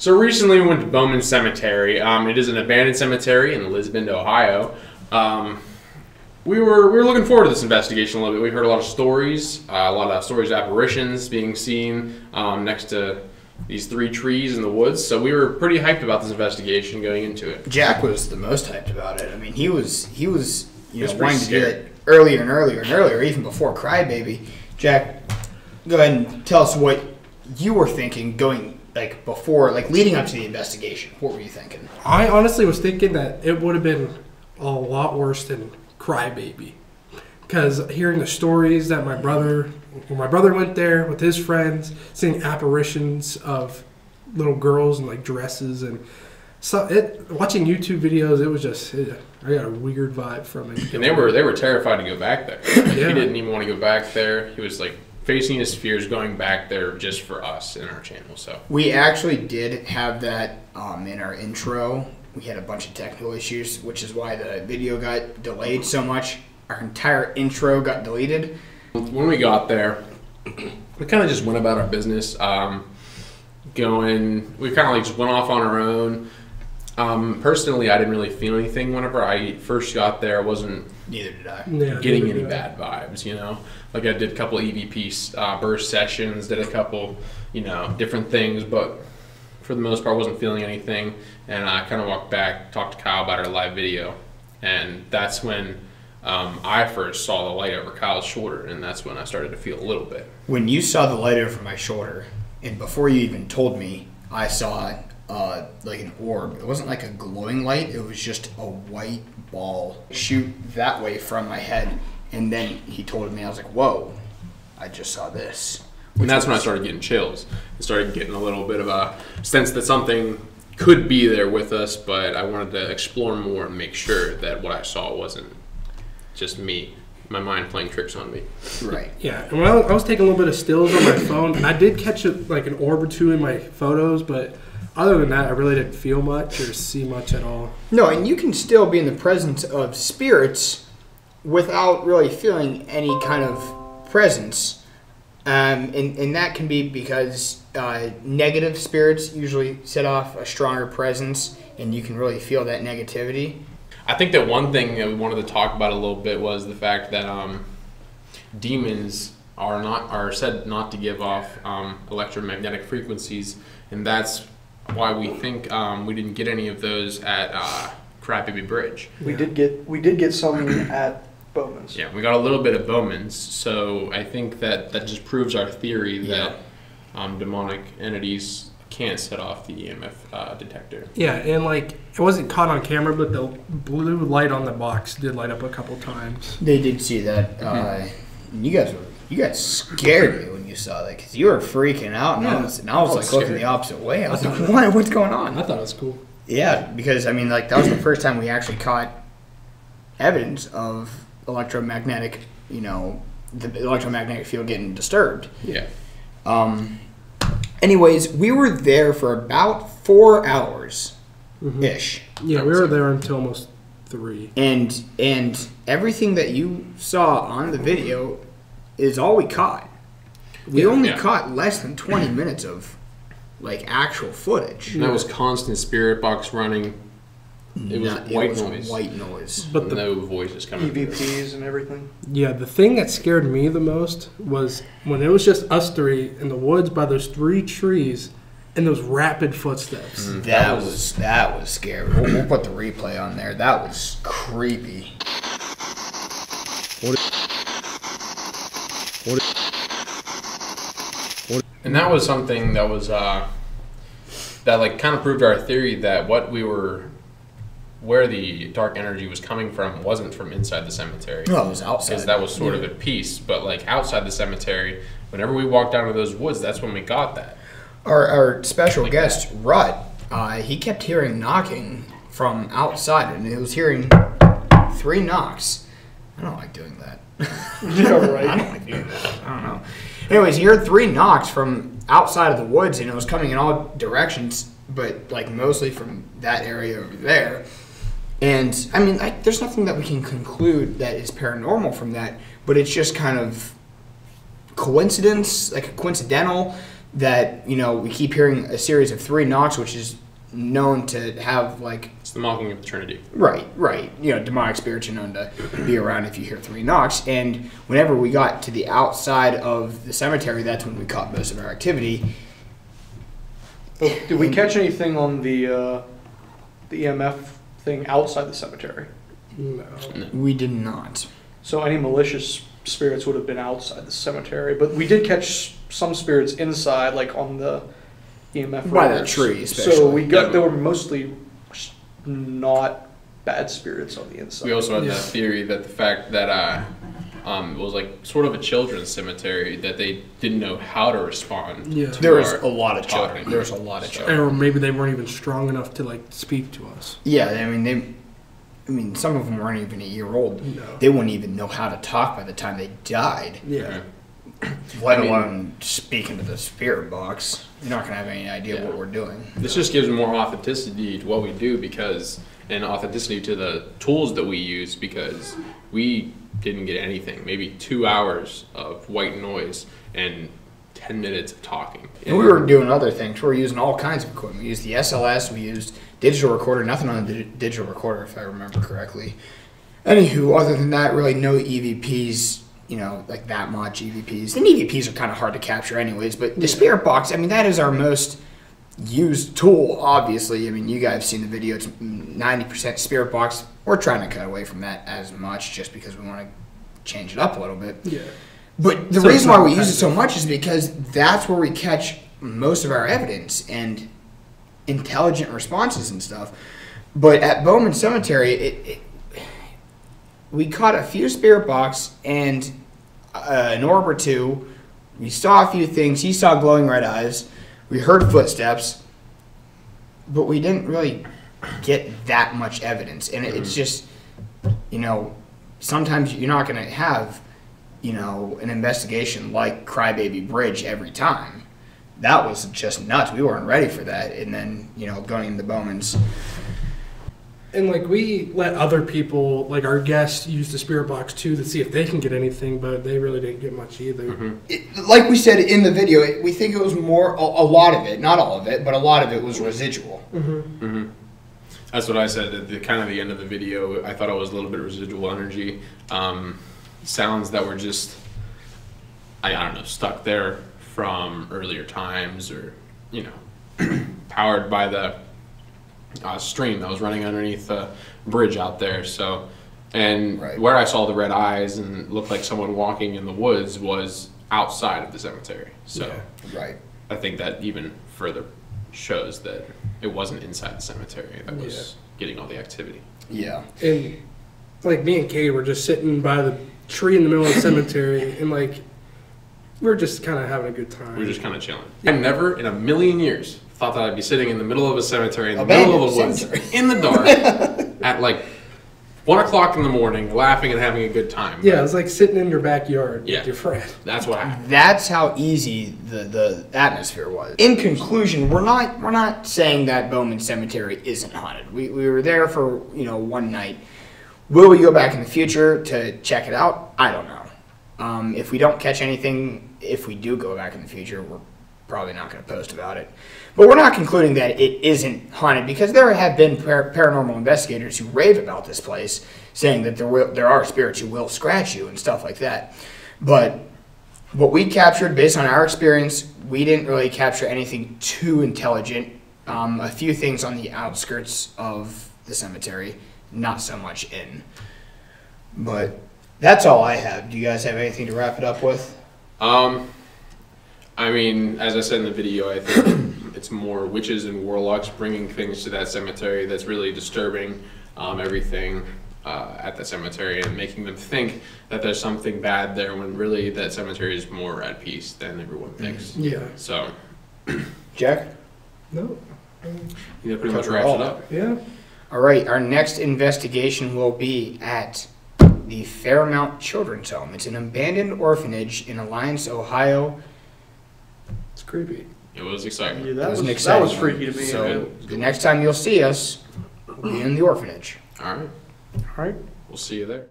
So recently we went to Bowman Cemetery. It is an abandoned cemetery in Lisbon, Ohio. We were looking forward to this investigation a little bit. We heard a lot of stories, of apparitions being seen next to these 3 trees in the woods. So we were pretty hyped about this investigation going into it. Jack was the most hyped about it. I mean, he was wanting to do it earlier and earlier and earlier, even before Crybaby. Jack, go ahead and tell us what you were thinking going leading up to the investigation. What were you thinking? I honestly was thinking that it would have been a lot worse than Crybaby, because hearing the stories that when my brother went there with his friends, seeing apparitions of little girls in like dresses and watching YouTube videos, it was just I got a weird vibe from it. And they were terrified to go back there. Yeah. He didn't even want to go back there. He was like facing his fears going back there just for us in our channel. So we actually did have that in our intro. We had a bunch of technical issues, which is why the video got delayed so much. Our entire intro got deleted. When we got there, we kind of just went about our business. We kind of just went off on our own. Personally, I didn't really feel anything whenever I first got there. I wasn't Neither did I. getting any bad vibes, Like I did a couple EVP burst sessions, did a couple, different things, but for the most part, I wasn't feeling anything. And I kind of walked back, talked to Kyle about our live video, and that's when I first saw the light over Kyle's shoulder, and that's when I started to feel a little bit. When you saw the light over my shoulder, and before you even told me, I saw like an orb. It wasn't like a glowing light. It was just a white ball shoot that way from my head. And then he told me, I was like, whoa, I just saw this. And that's when I started getting chills. I started getting a little bit of a sense that something could be there with us, but I wanted to explore more and make sure that what I saw wasn't just me, my mind playing tricks on me. Right. Yeah, and I was taking a little bit of stills on my phone, and I did catch like an orb or two in my photos, but other than that, I really didn't feel much or see much at all. No, and you can still be in the presence of spirits without really feeling any kind of presence. And that can be because negative spirits usually set off a stronger presence, and you can really feel that negativity. I think that one thing that we wanted to talk about a little bit was the fact that demons are said not to give off electromagnetic frequencies, and that's why we think we didn't get any of those at Crybaby Bridge. We did get some at Bowman's. Yeah, we got a little bit of Bowman's, so I think that just proves our theory that demonic entities can't set off the EMF detector. Yeah, and like it wasn't caught on camera, but the blue light on the box did light up a couple times. They did see that. You guys scared me when you saw that because you were freaking out, and I was like looking the opposite way. I was like, what's going on? I thought it was cool. Yeah, because I mean, like that was the first time we actually caught evidence of electromagnetic, the electromagnetic field getting disturbed. Yeah. Anyways, we were there for about 4 hours ish. Yeah, we were there until almost 3. And everything that you saw on the video is all we caught. We only caught less than 20 minutes of like actual footage. And that was constant spirit box running. It was white noise. But no voices coming. EVPs and everything. Yeah, the thing that scared me the most was when it was just us 3 in the woods by those 3 trees and those rapid footsteps. That was scary. We'll put the replay on there. That was creepy. And that was something that was that like kind of proved our theory that where the dark energy was coming from wasn't from inside the cemetery. No, it was outside. Because that was sort of at peace. But like outside the cemetery, whenever we walked down to those woods, that's when we got that. Our special guest, Rut, he kept hearing knocking from outside, and he was hearing 3 knocks. I don't like doing that. Yeah, right. I don't like doing that. I don't know. Anyways, he heard 3 knocks from outside of the woods, and it was coming in all directions, but like mostly from that area over there. And I mean, there's nothing that we can conclude that is paranormal from that, but it's just kind of coincidence, like coincidental that, you know, we keep hearing a series of 3 knocks, which is known to have, like... It's the mocking of the Trinity. Right. You know, demonic spirits are known to be around if you hear 3 knocks. And whenever we got to the outside of the cemetery, that's when we caught most of our activity. Did we catch anything on the EMF thing outside the cemetery? No. We did not. So any malicious spirits would have been outside the cemetery, but we did catch some spirits inside, like on the EMF By the radars. tree, especially. So we got, there were mostly not bad spirits on the inside. We also had that theory that the fact that it was like sort of a children's cemetery, that they didn't know how to respond. Yeah. There was our a lot of talking. children. There was a lot of children. Or maybe they weren't even strong enough to like speak to us. Yeah, I mean, some of them weren't even a year old. No. They wouldn't even know how to talk by the time they died. Yeah. Let alone speak into the spirit box. You're not going to have any idea what we're doing. This just gives more authenticity to what we do and authenticity to the tools that we use, because we didn't get anything. Maybe 2 hours of white noise and 10 minutes of talking. And we were doing other things. We were using all kinds of equipment. We used the SLS. We used digital recorder. Nothing on the digital recorder, if I remember correctly. Anywho, other than that, really no EVPs, you know, like that much EVPs. And EVPs are kind of hard to capture anyways, but the spirit box, I mean, that is our most used tool, obviously. I mean, you guys have seen the video. It's 90% spirit box. We're trying to cut away from that as much just because we want to change it up a little bit. Yeah. But the reason why we use it so much is because that's where we catch most of our evidence and intelligent responses and stuff. But at Bowman Cemetery, we caught a few spirit box and an orb or two. We saw a few things. He saw glowing red eyes. We heard footsteps. But we didn't really get that much evidence. And it's just, you know, sometimes you're not going to have, you know, an investigation like Crybaby Bridge every time. That was just nuts. We weren't ready for that. And then, you know, going into Bowman's. And like we let other people, like our guests, use the spirit box too to see if they can get anything, but they really didn't get much either. Like we said in the video, we think it was more, a lot of it, not all of it, but a lot of it was residual. That's what I said at the kind of the end of the video. I thought it was a little bit of residual energy. Sounds that were just, I don't know, stuck there from earlier times, or, you know, powered by the stream that was running underneath the bridge out there. So, and where I saw the red eyes and looked like someone walking in the woods was outside of the cemetery. So, I think that even further shows that it wasn't inside the cemetery that was getting all the activity. Yeah. And like me and Kade were just sitting by the tree in the middle of the cemetery, and like we were just kind of having a good time. We were just kind of chilling. I never in a million years thought that I'd be sitting in the middle of a cemetery, in the middle of the woods, in the dark, at like 1 o'clock in the morning, laughing and having a good time. Yeah, it was like sitting in your backyard with your friend. That's what happened. That's how easy the atmosphere was. In conclusion, we're not saying that Bowman Cemetery isn't haunted. We were there for, you know, one night. Will we go back in the future to check it out? I don't know. If we don't catch anything, if we do go back in the future, we're probably not going to post about it. But we're not concluding that it isn't haunted, because there have been paranormal investigators who rave about this place, saying that there are spirits who will scratch you and stuff like that. But what we captured, based on our experience, we didn't really capture anything too intelligent. A few things on the outskirts of the cemetery, not so much in. But that's all I have. Do you guys have anything to wrap it up with? I mean, as I said in the video, I think it's more witches and warlocks bringing things to that cemetery that's really disturbing everything at the cemetery, and making them think that there's something bad there, when really that cemetery is more at peace than everyone thinks. Yeah. So, Jack? No. that pretty much wraps it up. Yeah. All right, our next investigation will be at the Fairmount Children's Home. It's an abandoned orphanage in Alliance, Ohio. It's creepy. It was exciting. Yeah, That was that was freaky to me. So the next time you'll see us, we'll be in the orphanage. All right. All right. We'll see you there.